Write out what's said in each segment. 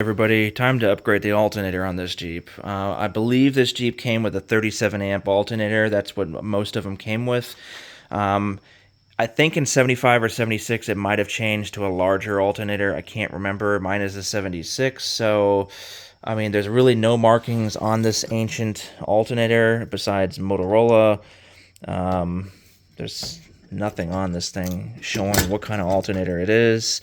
Everybody, time to upgrade the alternator on this Jeep. I believe this Jeep came with a 37 amp alternator. That's what most of them came with. I think in 75 or 76 it might have changed to a larger alternator. I can't remember. Mine is a 76, so I mean there's really no markings on this ancient alternator besides Motorola. There's nothing on this thing showing what kind of alternator it is.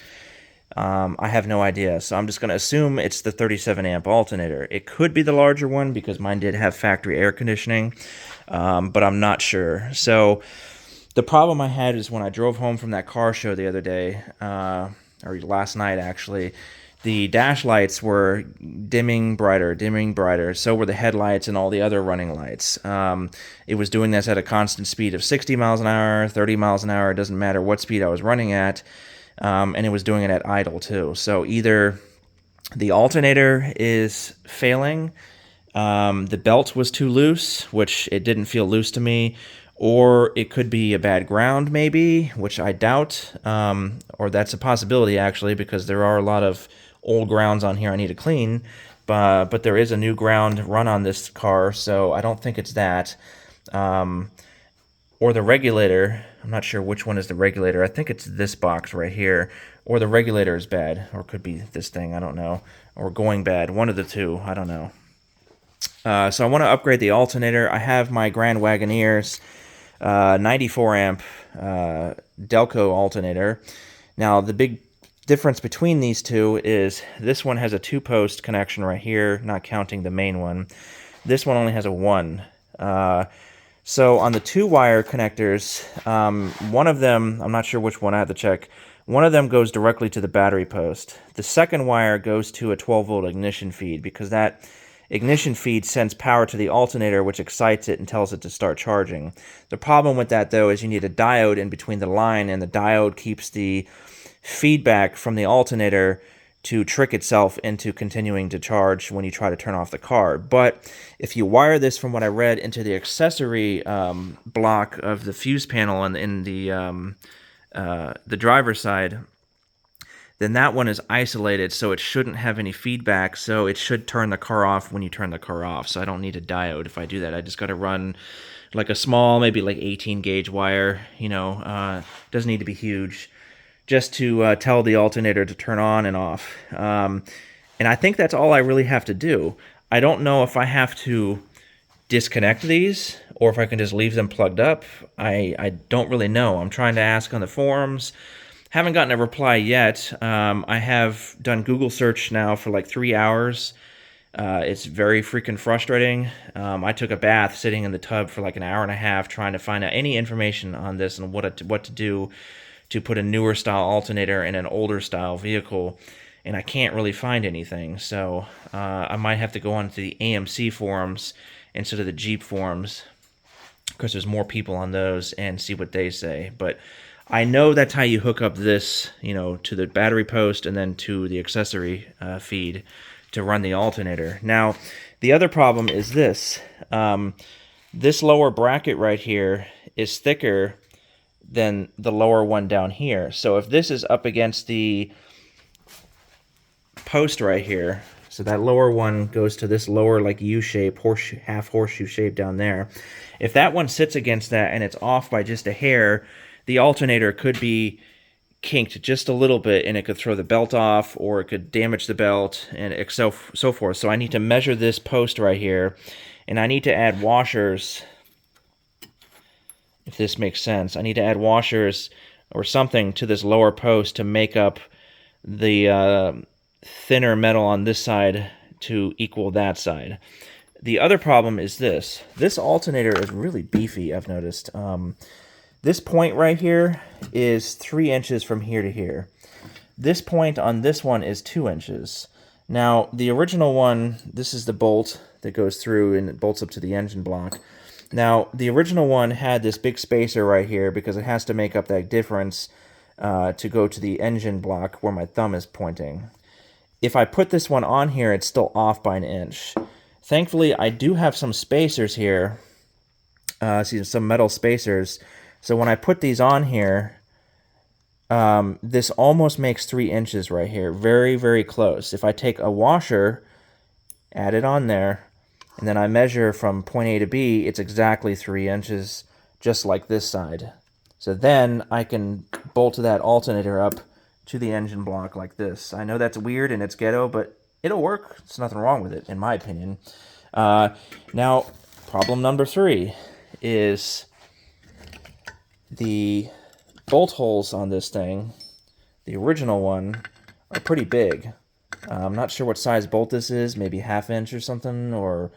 I have no idea, so I'm just going to assume it's the 37 amp alternator. It could be the larger one because mine did have factory air conditioning, but I'm not sure. So the problem I had is when I drove home from that car show the other day, or last night actually, the dash lights were dimming brighter. So were the headlights and all the other running lights. It was doing this at a constant speed of 60 miles an hour, 30 miles an hour. It doesn't matter what speed I was running at. And it was doing it at idle too. So either the alternator is failing, the belt was too loose, which it didn't feel loose to me, or it could be a bad ground maybe, which I doubt, or that's a possibility actually, because there are a lot of old grounds on here I need to clean, but there is a new ground run on this car, so I don't think it's that. Or the regulator. I'm not sure which one is the regulator. I think it's this box right here. Or the regulator is bad. Or it could be this thing. I don't know. Or going bad. One of the two. I don't know. So I want to upgrade the alternator. I have my Grand Wagoneer's 94 amp Delco alternator. Now the big difference between these two is this one has a 2-post connection right here, not counting the main one. This one only has a 1. So on the 2-wire connectors, one of them, I'm not sure which one, I have to check, one of them goes directly to the battery post. The second wire goes to a 12-volt ignition feed because that ignition feed sends power to the alternator, which excites it and tells it to start charging. The problem with that, though, is you need a diode in between the line, and the diode keeps the feedback from the alternator to trick itself into continuing to charge when you try to turn off the car. But if you wire this, from what I read, into the accessory block of the fuse panel and in the driver's side, then that one is isolated, so it shouldn't have any feedback, so it should turn the car off when you turn the car off. So I don't need a diode if I do that. I just got to run like a small, maybe like 18 gauge wire, doesn't need to be huge, just to tell the alternator to turn on and off. And I think that's all I really have to do. I don't know if I have to disconnect these or if I can just leave them plugged up. I don't really know. I'm trying to ask on the forums. Haven't gotten a reply yet. I have done Google search now for like 3 hours. It's very freaking frustrating. I took a bath sitting in the tub for like an hour and a half trying to find out any information on this and what to do to put a newer style alternator in an older style vehicle, and I can't really find anything. So I might have to go on to the AMC forums instead of the Jeep forums because there's more people on those and see what they say. But I know that's how you hook up this, to the battery post and then to the accessory feed to run the alternator. Now, the other problem is this. This lower bracket right here is thicker than the lower one down here. So if this is up against the post right here, so that lower one goes to this lower like U-shape, half horseshoe shape down there. If that one sits against that and it's off by just a hair, the alternator could be kinked just a little bit and it could throw the belt off or it could damage the belt and so forth. So I need to measure this post right here and I need to add washers. If this makes sense, I need to add washers or something to this lower post to make up the thinner metal on this side to equal that side. The other problem is this. This alternator is really beefy, I've noticed. This point right here is 3 inches from here to here. This point on this one is 2 inches. Now, the original one, this is the bolt that goes through and it bolts up to the engine block. Now, the original one had this big spacer right here because it has to make up that difference to go to the engine block where my thumb is pointing. If I put this one on here, it's still off by 1 inch. Thankfully, I do have some spacers here. See, some metal spacers. So when I put these on here, this almost makes 3 inches right here. Very, very close. If I take a washer, add it on there, and then I measure from point A to B, it's exactly 3 inches, just like this side. So then I can bolt that alternator up to the engine block like this. I know that's weird and it's ghetto, but it'll work. There's nothing wrong with it, in my opinion. Now, problem number 3 is the bolt holes on this thing, the original one, are pretty big. I'm not sure what size bolt this is, maybe 1/2 inch or something, or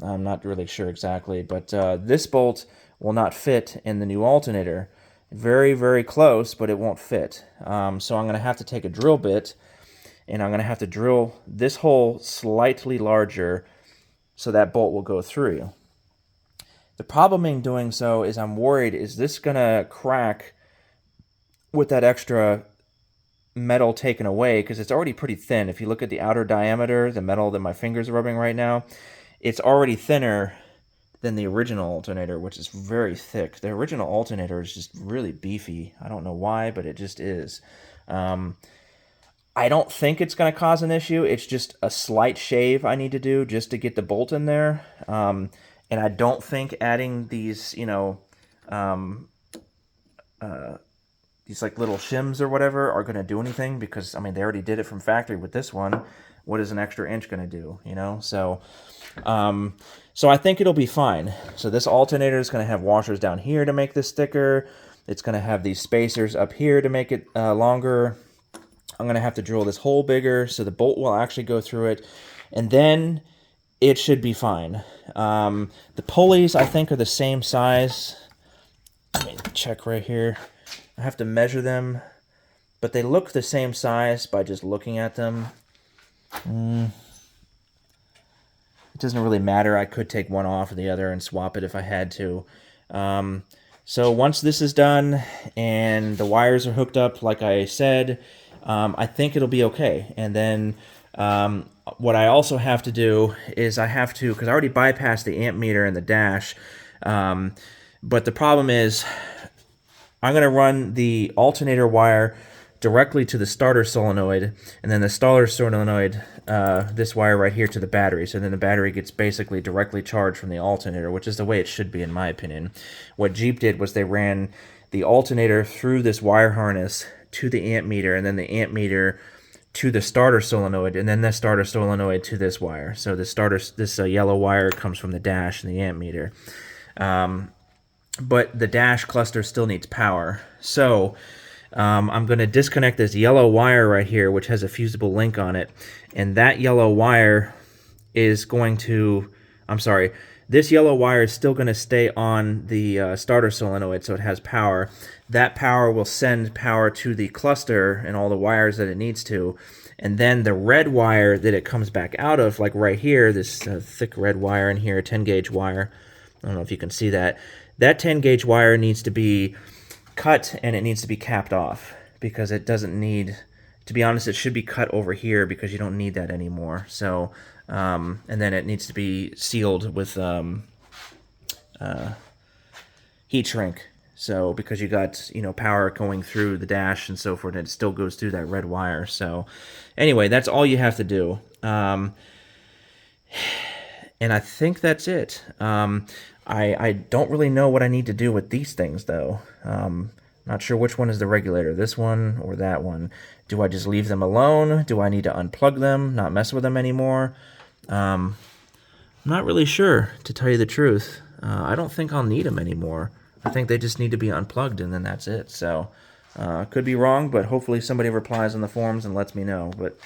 I'm not really sure exactly, but this bolt will not fit in the new alternator. Very, very close, but it won't fit. So I'm going to have to take a drill bit, and I'm going to have to drill this hole slightly larger so that bolt will go through. The problem in doing so is I'm worried, is this going to crack with that extra metal taken away, because it's already pretty thin. If you look at the outer diameter, the metal that my fingers are rubbing right now, it's already thinner than the original alternator, which is very thick. The original alternator is just really beefy. I don't know why, but it just is. I don't think it's going to cause an issue. It's just a slight shave I need to do just to get the bolt in there. And I don't think adding these, these like little shims or whatever are going to do anything, because, I mean, they already did it from factory with this one. What is an extra inch going to do, So I think it'll be fine. So this alternator is going to have washers down here to make this thicker. It's going to have these spacers up here to make it longer. I'm going to have to drill this hole bigger so the bolt will actually go through it. And then it should be fine. The pulleys, I think, are the same size. Let me check right here. I have to measure them, but they look the same size by just looking at them. It doesn't really matter. I could take one off of the other and swap it if I had to. So once this is done and the wires are hooked up, like I said, I think it'll be okay. And then what I also have to do is I have to, because I already bypassed the amp meter and the dash, but the problem is I'm going to run the alternator wire directly to the starter solenoid, and then the starter solenoid, this wire right here, to the battery. So then the battery gets basically directly charged from the alternator, which is the way it should be in my opinion. What Jeep did was they ran the alternator through this wire harness to the amp meter, and then the amp meter to the starter solenoid, and then the starter solenoid to this wire. So this yellow wire comes from the dash and the amp meter. But the dash cluster still needs power. So I'm going to disconnect this yellow wire right here, which has a fusible link on it. And that yellow wire is going to, this yellow wire is still going to stay on the starter solenoid, so it has power. That power will send power to the cluster and all the wires that it needs to. And then the red wire that it comes back out of, like right here, this thick red wire in here, 10 gauge wire. I don't know if you can see that. That 10 gauge wire needs to be cut and it needs to be capped off, because it doesn't need, to be honest, it should be cut over here because you don't need that anymore. So, and then it needs to be sealed with heat shrink. So, because you got, power going through the dash and so forth, and it still goes through that red wire. So, anyway, that's all you have to do. And I think that's it. I don't really know what I need to do with these things, though. Not sure which one is the regulator, this one or that one. Do I just leave them alone? Do I need to unplug them, not mess with them anymore? I'm not really sure, to tell you the truth. I don't think I'll need them anymore. I think they just need to be unplugged, and then that's it. So, could be wrong, but hopefully somebody replies on the forums and lets me know. But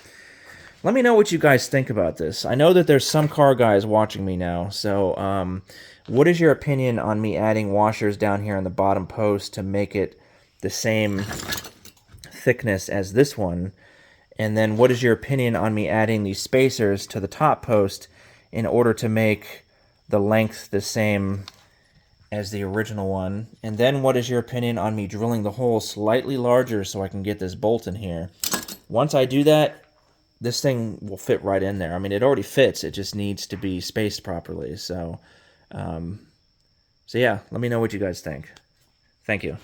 let me know what you guys think about this. I know that there's some car guys watching me now, so what is your opinion on me adding washers down here on the bottom post to make it the same thickness as this one? And then what is your opinion on me adding these spacers to the top post in order to make the length the same as the original one? And then what is your opinion on me drilling the hole slightly larger so I can get this bolt in here? Once I do that, this thing will fit right in there. I mean, it already fits. It just needs to be spaced properly. So yeah, let me know what you guys think. Thank you.